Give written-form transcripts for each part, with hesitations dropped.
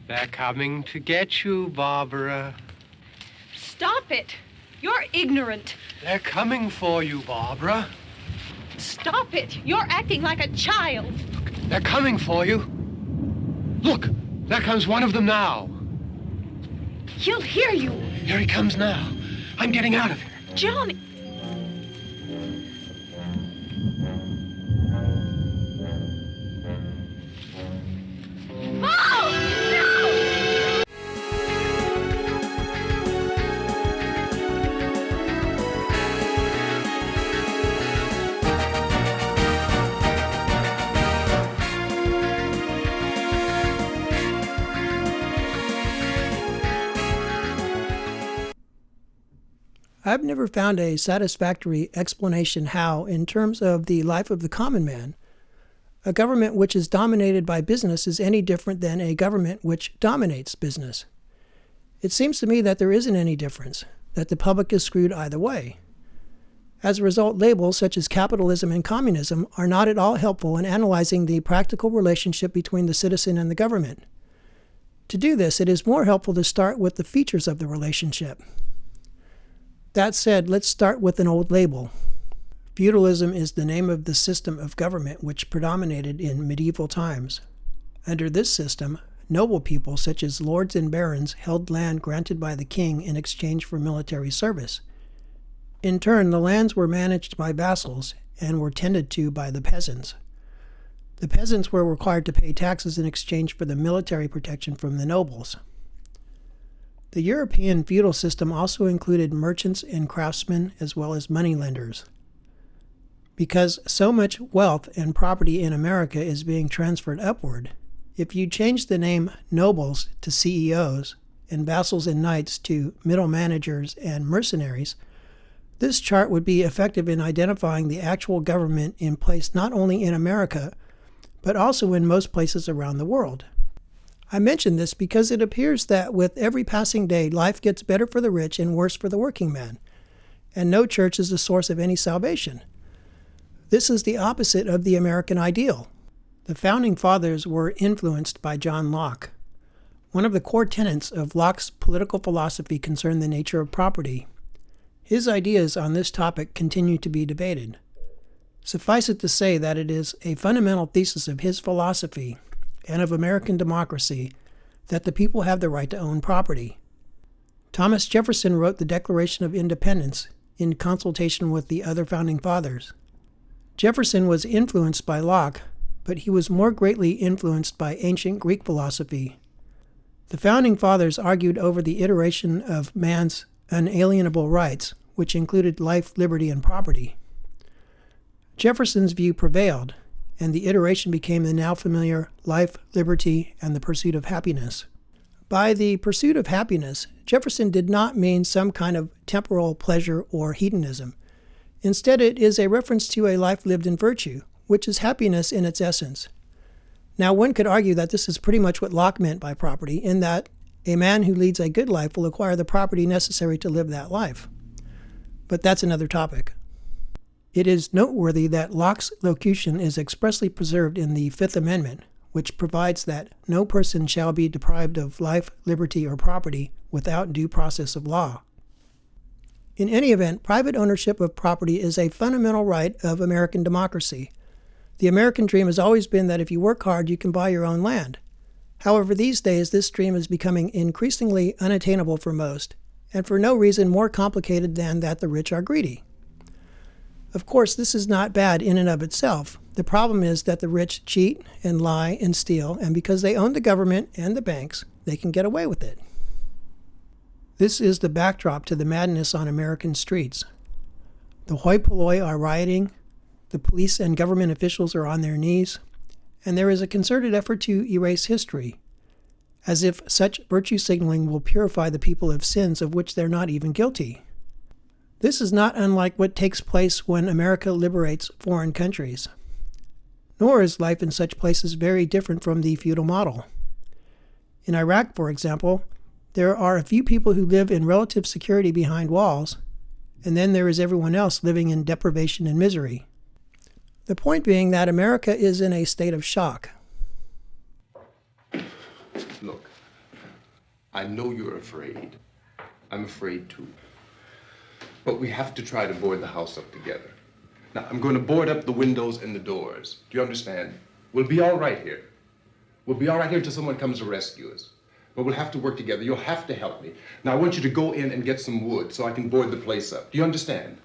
They're coming to get you, Barbara. Stop it. You're ignorant. They're coming for you, Barbara. Stop it. You're acting like a child. They're coming for you. Look, there comes one of them now. He'll hear you. Here he comes now. I'm getting out of here. Johnny. I've never found a satisfactory explanation how, in terms of the life of the common man, a government which is dominated by business is any different than a government which dominates business. It seems to me that there isn't any difference, that the public is screwed either way. As a result, labels such as capitalism and communism are not at all helpful in analyzing the practical relationship between the citizen and the government. To do this, it is more helpful to start with the features of the relationship. That said, let's start with an old label. Feudalism is the name of the system of government which predominated in medieval times. Under this system, noble people such as lords and barons held land granted by the king in exchange for military service. In turn, the lands were managed by vassals and were tended to by the peasants. The peasants were required to pay taxes in exchange for the military protection from the nobles. The European feudal system also included merchants and craftsmen as well as moneylenders. Because so much wealth and property in America is being transferred upward, if you change the name nobles to CEOs and vassals and knights to middle managers and mercenaries, this chart would be effective in identifying the actual government in place not only in America, but also in most places around the world. I mention this because it appears that with every passing day, life gets better for the rich and worse for the working man, and no church is the source of any salvation. This is the opposite of the American ideal. The Founding Fathers were influenced by John Locke. One of the core tenets of Locke's political philosophy concerned the nature of property. His ideas on this topic continue to be debated. Suffice it to say that it is a fundamental thesis of his philosophy and of American democracy that the people have the right to own property. Thomas Jefferson wrote the Declaration of Independence in consultation with the other Founding Fathers. Jefferson was influenced by Locke, but he was more greatly influenced by ancient Greek philosophy. The Founding Fathers argued over the iteration of man's unalienable rights, which included life, liberty, and property. Jefferson's view prevailed, and the iteration became the now familiar life, liberty, and the pursuit of happiness. By the pursuit of happiness, Jefferson did not mean some kind of temporal pleasure or hedonism. Instead, it is a reference to a life lived in virtue, which is happiness in its essence. Now, one could argue that this is pretty much what Locke meant by property, in that a man who leads a good life will acquire the property necessary to live that life. But that's another topic. It is noteworthy that Locke's locution is expressly preserved in the Fifth Amendment, which provides that no person shall be deprived of life, liberty, or property without due process of law. In any event, private ownership of property is a fundamental right of American democracy. The American dream has always been that if you work hard, you can buy your own land. However, these days, this dream is becoming increasingly unattainable for most, and for no reason more complicated than that the rich are greedy. Of course, this is not bad in and of itself. The problem is that the rich cheat and lie and steal, and because they own the government and the banks, they can get away with it. This is the backdrop to the madness on American streets. The hoi polloi are rioting, the police and government officials are on their knees, and there is a concerted effort to erase history, as if such virtue signaling will purify the people of sins of which they're not even guilty. This is not unlike what takes place when America liberates foreign countries. Nor is life in such places very different from the feudal model. In Iraq, for example, there are a few people who live in relative security behind walls, and then there is everyone else living in deprivation and misery. The point being that America is in a state of shock. Look, I know you're afraid. I'm afraid too. But we have to try to board the house up together. Now, I'm going to board up the windows and the doors. Do you understand? We'll be all right here. We'll be all right here until someone comes to rescue us. But we'll have to work together. You'll have to help me. Now, I want you to go in and get some wood so I can board the place up. Do you understand?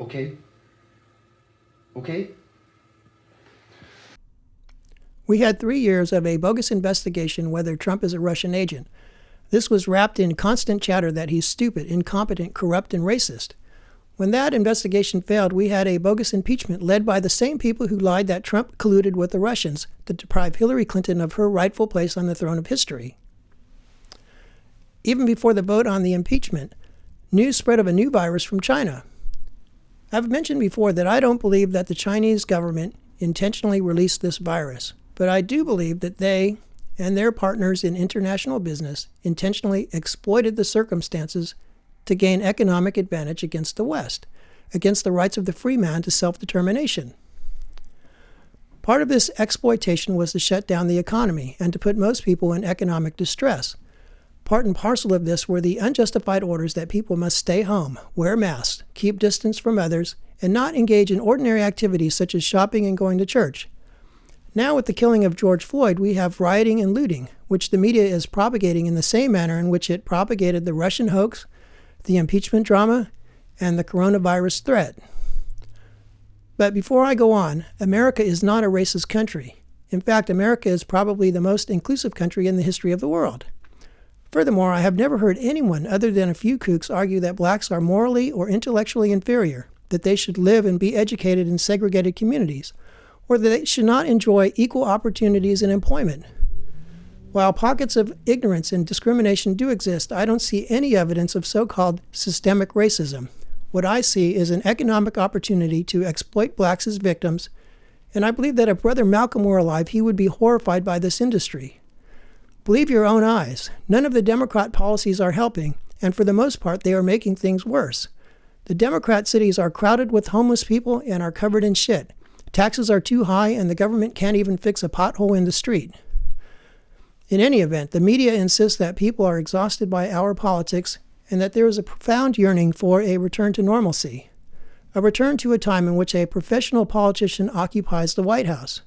Okay? Okay? We had 3 years of a bogus investigation whether Trump is a Russian agent. This was wrapped in constant chatter that he's stupid, incompetent, corrupt, and racist. When that investigation failed, we had a bogus impeachment led by the same people who lied that Trump colluded with the Russians to deprive Hillary Clinton of her rightful place on the throne of history. Even before the vote on the impeachment, news spread of a new virus from China. I've mentioned before that I don't believe that the Chinese government intentionally released this virus, but I do believe that they and their partners in international business intentionally exploited the circumstances to gain economic advantage against the West, against the rights of the free man to self-determination. Part of this exploitation was to shut down the economy and to put most people in economic distress. Part and parcel of this were the unjustified orders that people must stay home, wear masks, keep distance from others, and not engage in ordinary activities such as shopping and going to church. Now, with the killing of George Floyd, we have rioting and looting, which the media is propagating in the same manner in which it propagated the Russian hoax, the impeachment drama, and the coronavirus threat. But before I go on, America is not a racist country. In fact, America is probably the most inclusive country in the history of the world. Furthermore, I have never heard anyone other than a few kooks argue that blacks are morally or intellectually inferior, that they should live and be educated in segregated communities, or that they should not enjoy equal opportunities in employment. While pockets of ignorance and discrimination do exist, I don't see any evidence of so-called systemic racism. What I see is an economic opportunity to exploit blacks as victims, and I believe that if Brother Malcolm were alive, he would be horrified by this industry. Believe your own eyes. None of the Democrat policies are helping, and for the most part, they are making things worse. The Democrat cities are crowded with homeless people and are covered in shit. Taxes are too high, and the government can't even fix a pothole in the street. In any event, the media insists that people are exhausted by our politics and that there is a profound yearning for a return to normalcy, a return to a time in which a professional politician occupies the White House.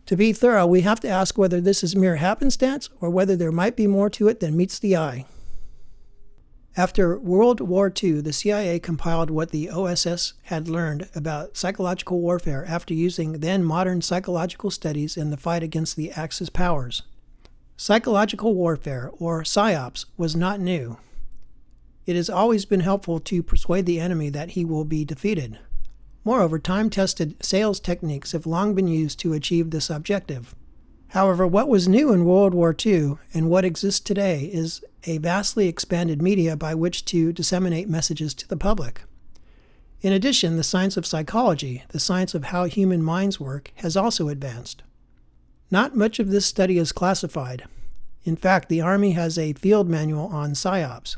To be thorough, we have to ask whether this is mere happenstance or whether there might be more to it than meets the eye. After World War II, the CIA compiled what the OSS had learned about psychological warfare after using then modern psychological studies in the fight against the Axis powers. Psychological warfare, or Psyops, was not new. It has always been helpful to persuade the enemy that he will be defeated. Moreover, time-tested sales techniques have long been used to achieve this objective. However, what was new in World War II and what exists today is a vastly expanded media by which to disseminate messages to the public. In addition, the science of psychology, the science of how human minds work, has also advanced. Not much of this study is classified. In fact, the Army has a field manual on psyops.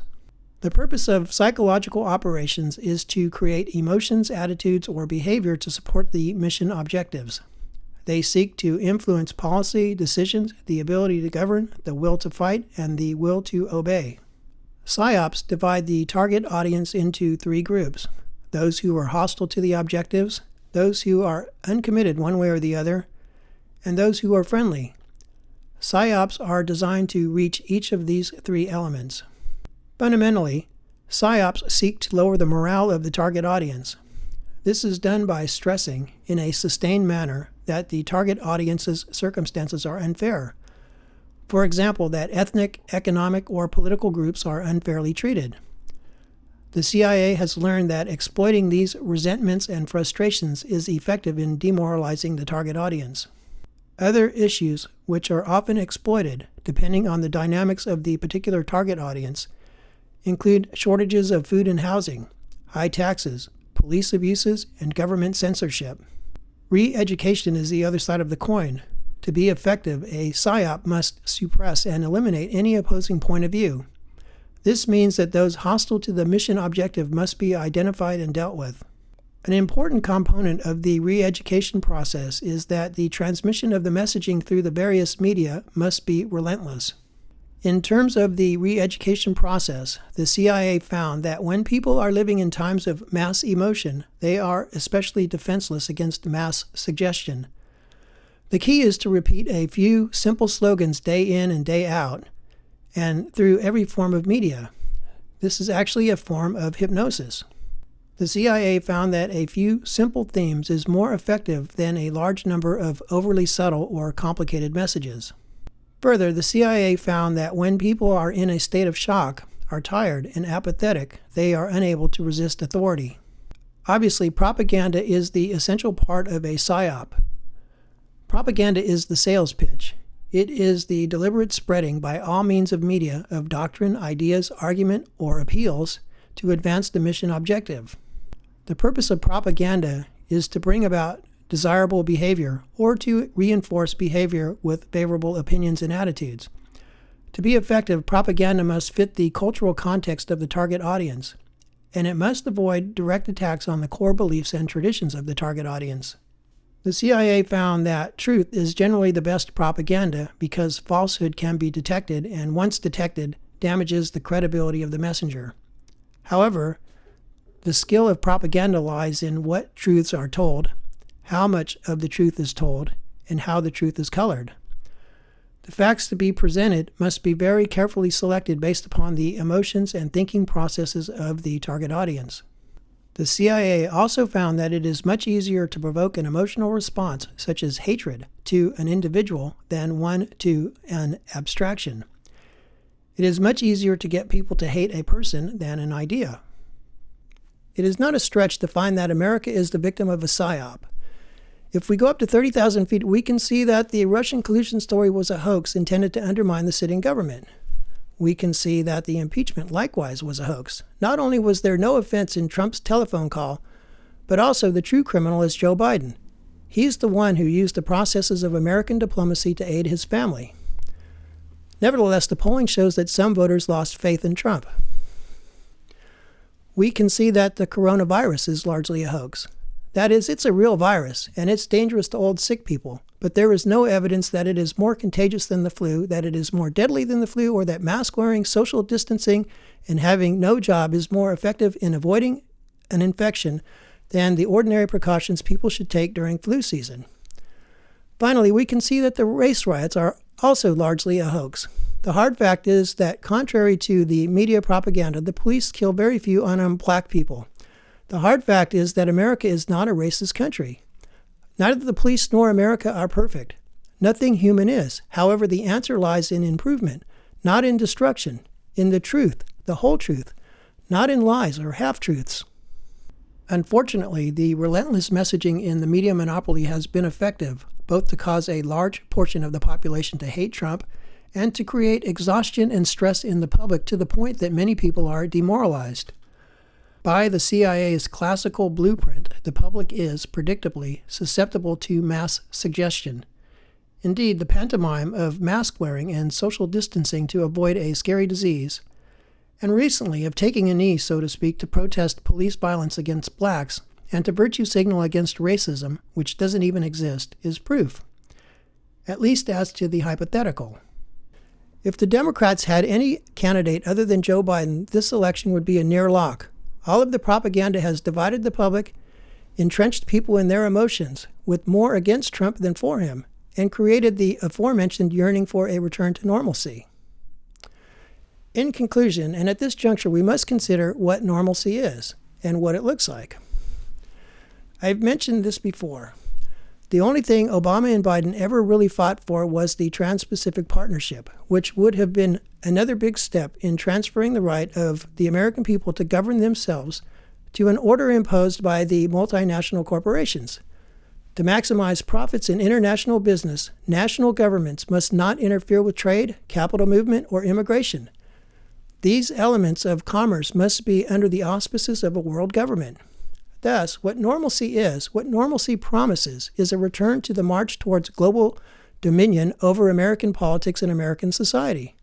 The purpose of psychological operations is to create emotions, attitudes, or behavior to support the mission objectives. They seek to influence policy, decisions, the ability to govern, the will to fight, and the will to obey. Psyops divide the target audience into 3 groups: those who are hostile to the objectives, those who are uncommitted one way or the other, and those who are friendly. Psyops are designed to reach each of these 3 elements. Fundamentally, psyops seek to lower the morale of the target audience. This is done by stressing, in a sustained manner, that the target audience's circumstances are unfair. For example, that ethnic, economic, or political groups are unfairly treated. The CIA has learned that exploiting these resentments and frustrations is effective in demoralizing the target audience. Other issues, which are often exploited, depending on the dynamics of the particular target audience, include shortages of food and housing, high taxes, police abuses, and government censorship. Re-education is the other side of the coin. To be effective, a psyop must suppress and eliminate any opposing point of view. This means that those hostile to the mission objective must be identified and dealt with. An important component of the re-education process is that the transmission of the messaging through the various media must be relentless. In terms of the re-education process, the CIA found that when people are living in times of mass emotion, they are especially defenseless against mass suggestion. The key is to repeat a few simple slogans day in and day out, and through every form of media. This is actually a form of hypnosis. The CIA found that a few simple themes is more effective than a large number of overly subtle or complicated messages. Further, the CIA found that when people are in a state of shock, are tired, and apathetic, they are unable to resist authority. Obviously, propaganda is the essential part of a Psyop. Propaganda is the sales pitch. It is the deliberate spreading by all means of media of doctrine, ideas, argument, or appeals to advance the mission objective. The purpose of propaganda is to bring about desirable behavior or to reinforce behavior with favorable opinions and attitudes. To be effective, propaganda must fit the cultural context of the target audience, and it must avoid direct attacks on the core beliefs and traditions of the target audience. The CIA found that truth is generally the best propaganda because falsehood can be detected, and once detected, damages the credibility of the messenger. However, the skill of propaganda lies in what truths are told, how much of the truth is told, and how the truth is colored. The facts to be presented must be very carefully selected based upon the emotions and thinking processes of the target audience. The CIA also found that it is much easier to provoke an emotional response, such as hatred, to an individual than one to an abstraction. It is much easier to get people to hate a person than an idea. It is not a stretch to find that America is the victim of a psyop. If we go up to 30,000 feet, we can see that the Russian collusion story was a hoax intended to undermine the sitting government. We can see that the impeachment likewise was a hoax. Not only was there no offense in Trump's telephone call, but also the true criminal is Joe Biden. He's the one who used the processes of American diplomacy to aid his family. Nevertheless, the polling shows that some voters lost faith in Trump. We can see that the coronavirus is largely a hoax. That is, it's a real virus, and it's dangerous to old sick people, but there is no evidence that it is more contagious than the flu, that it is more deadly than the flu, or that mask wearing, social distancing, and having no job is more effective in avoiding an infection than the ordinary precautions people should take during flu season. Finally, we can see that the race riots are also largely a hoax. The hard fact is that, contrary to the media propaganda, the police kill very few unarmed black people. The hard fact is that America is not a racist country. Neither the police nor America are perfect. Nothing human is. However, the answer lies in improvement, not in destruction, in the truth, the whole truth, not in lies or half-truths. Unfortunately, the relentless messaging in the media monopoly has been effective, both to cause a large portion of the population to hate Trump and to create exhaustion and stress in the public to the point that many people are demoralized. By the CIA's classical blueprint, the public is, predictably, susceptible to mass suggestion. Indeed, the pantomime of mask wearing and social distancing to avoid a scary disease, and recently of taking a knee, so to speak, to protest police violence against blacks and to virtue signal against racism, which doesn't even exist, is proof, at least as to the hypothetical. If the Democrats had any candidate other than Joe Biden, this election would be a near lock. All of the propaganda has divided the public, entrenched people in their emotions, with more against Trump than for him, and created the aforementioned yearning for a return to normalcy. In conclusion, and at this juncture, we must consider what normalcy is and what it looks like. I've mentioned this before. The only thing Obama and Biden ever really fought for was the Trans-Pacific Partnership, which would have been another big step in transferring the right of the American people to govern themselves to an order imposed by the multinational corporations. To maximize profits in international business, national governments must not interfere with trade, capital movement, or immigration. These elements of commerce must be under the auspices of a world government. Thus, what normalcy is, what normalcy promises, is a return to the march towards global dominion over American politics and American society.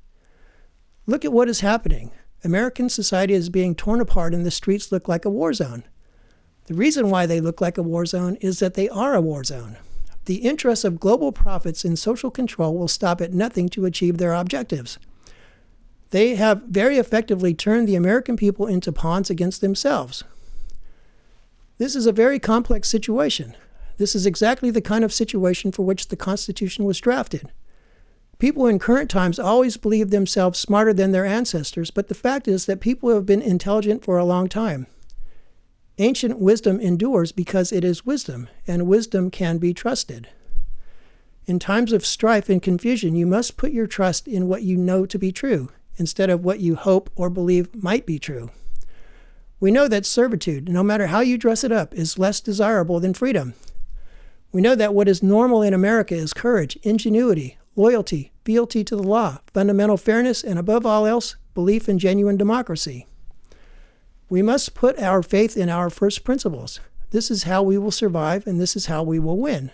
Look at what is happening. American society is being torn apart and the streets look like a war zone. The reason why they look like a war zone is that they are a war zone. The interests of global profits and social control will stop at nothing to achieve their objectives. They have very effectively turned the American people into pawns against themselves. This is a very complex situation. This is exactly the kind of situation for which the Constitution was drafted. People in current times always believe themselves smarter than their ancestors, but the fact is that people have been intelligent for a long time. Ancient wisdom endures because it is wisdom, and wisdom can be trusted. In times of strife and confusion, you must put your trust in what you know to be true, instead of what you hope or believe might be true. We know that servitude, no matter how you dress it up, is less desirable than freedom. We know that what is normal in America is courage, ingenuity, loyalty, fealty to the law, fundamental fairness, and above all else, belief in genuine democracy. We must put our faith in our first principles. This is how we will survive, and this is how we will win.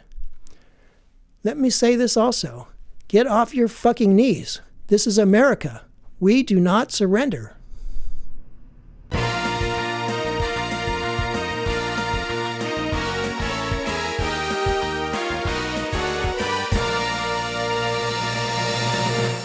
Let me say this also. Get off your fucking knees. This is America. We do not surrender.